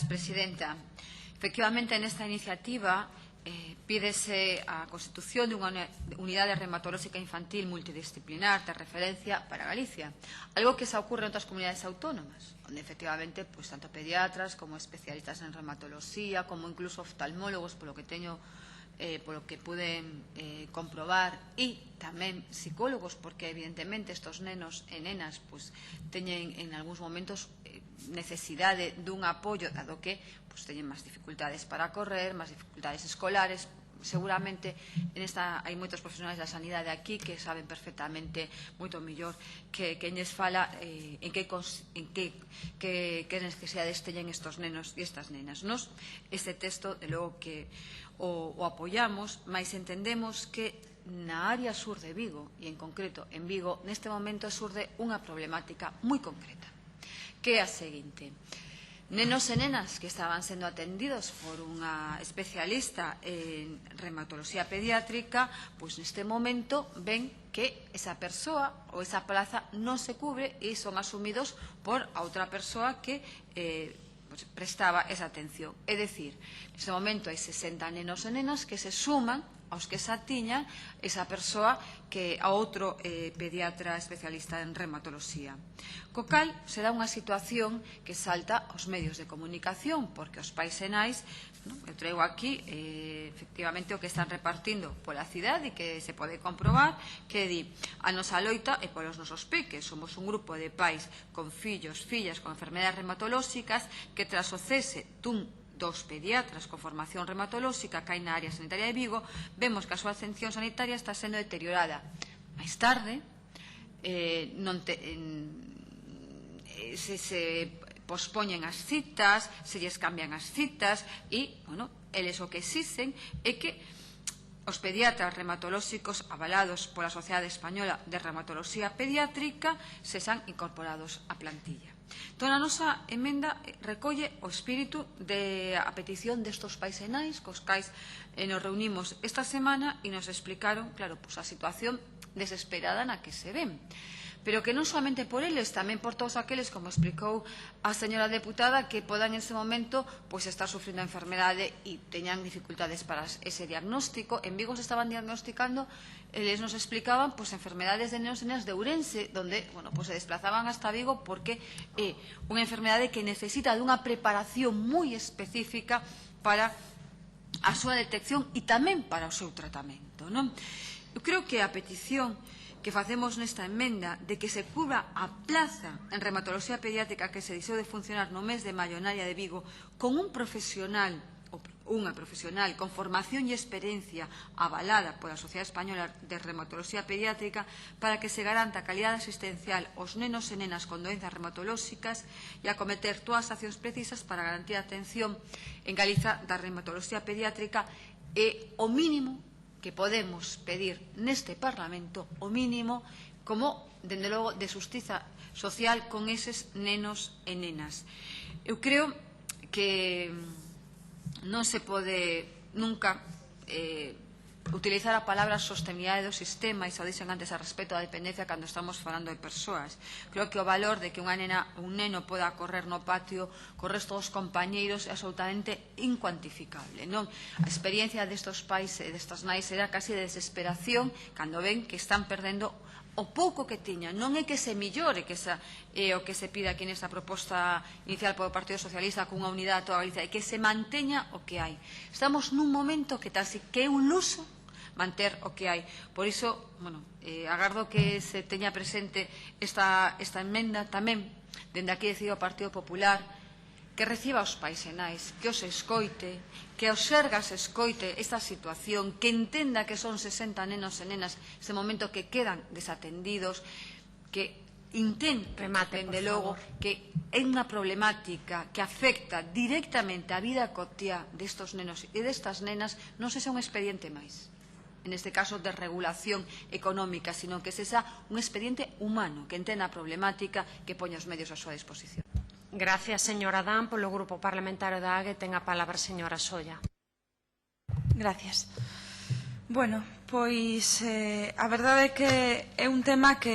Presidenta, efectivamente nesta iniciativa pídese a constitución dunha unidade reumatolóxica infantil multidisciplinar de referencia para Galicia, algo que xa ocurre en outras comunidades autónomas, onde efectivamente tanto pediatras como especialistas en reumatoloxía, como incluso oftalmólogos, polo que pude comprobar, e tamén psicólogos, porque evidentemente estos nenos e nenas teñen en algúns momentos necesidade dun apoio, dado que teñen máis dificultades para correr, máis dificultades escolares. Seguramente hai moitos profesionais da sanidade aquí que saben perfectamente moito mellor que lles fala en que necesidades teñen estos nenos e estas nenas. Nos, este texto, de logo que o apoiamos, mas entendemos que na área sur de Vigo, e en concreto en Vigo, neste momento surde unha problemática moi concreta, que é a seguinte: nenos e nenas que estaban sendo atendidos por unha especialista en reumatoloxía pediátrica, neste momento ven que esa persoa ou esa plaza non se cubre e son asumidos por a outra persoa que prestaba esa atención. É dicir, neste momento hai 60 nenos e nenas que se suman aos que xa tiñan esa persoa que a outro pediatra especialista en reumatoloxía. Co cal, se dá unha situación que salta aos medios de comunicación, porque os pais e nais, eu traigo aquí efectivamente o que están repartindo pola cidade e que se pode comprobar, que di: a nosa loita é polos nosos peques, somos un grupo de pais con fillos, fillas con enfermedades reumatolóxicas que tras o cese dos pediatras con formación reumatolóxica que hai na área sanitaria de Vigo, vemos que a súa atención sanitaria está sendo deteriorada. Máis tarde, se pospoñen as citas, se lles cambian as citas e, eles o que exixen é que os pediatras reumatolóxicos avalados pola Sociedade Española de Reumatoloxía Pediátrica sexan incorporados á plantilla. Entón, a nosa emenda recolle o espírito da petición destos pais e nais cos cais nos reunimos esta semana e nos explicaron, claro, a situación desesperada na que se ven. Pero que non solamente por eles, tamén por todos aqueles, como explicou a señora deputada, que podan en ese momento estar sufrindo a enfermedade e teñan dificultades para ese diagnóstico. En Vigo se estaban diagnosticando, eles nos explicaban enfermedades de nenos e nenas de Ourense, donde se desplazaban hasta Vigo porque é unha enfermedade que necesita dunha preparación moi específica para a súa detección e tamén para o seu tratamento. Eu creo que a petición que facemos nesta emenda de que se cubra a plaza en reumatoloxía pediátrica que se deixou de funcionar no mes de maio na área de Vigo con un profesional ou unha profesional con formación e experiencia avalada pola Sociedade Española de Reumatoloxía Pediátrica para que se garanta a calidade asistencial aos nenos e nenas con doenzas reumatolóxicas e acometer todas as accións precisas para garantir a atención en Galiza da reumatoloxía pediátrica e o mínimo que podemos pedir neste Parlamento, o mínimo, como, dende logo, de xustiza social con eses nenos e nenas. Eu creo que non se pode nunca utilizar a palabra sostenibilidade do sistema, e xa dixen antes a respecto da dependencia cando estamos falando de persoas. Creo que o valor de que unha nena ou un neno poda correr no patio co resto dos compañeiros é absolutamente incuantificable. A experiencia destes pais e destas nais era casi de desesperación cando ven que están perdendo o pouco que tiñan. Non é que se millore, que é o que se pide aquí nesta proposta inicial polo Partido Socialista cunha unidade a toda Galicia, é que se manteña o que hai. Estamos nun momento que é un luxo manter o que hai. Por iso, agardo que se teña presente esta emenda tamén, dende aquí decido o Partido Popular, que reciba os pais e nais, que os escoite, que os Sergas escoite esta situación, que entenda que son 60 nenos e nenas neste momento que quedan desatendidos, que intente, dende logo, que é unha problemática que afecta directamente a vida cotiá destos nenos e destas nenas, non sexa un expediente máis, en este caso de regulación económica, sino que sexa un expediente humano, que entenda a problemática, que poña os medios a súa disposición. Gracias, señora Dan. Polo Grupo Parlamentario da AGE ten a palabra a señora Solla. Gracias. Bueno, pois a verdade é que é un tema que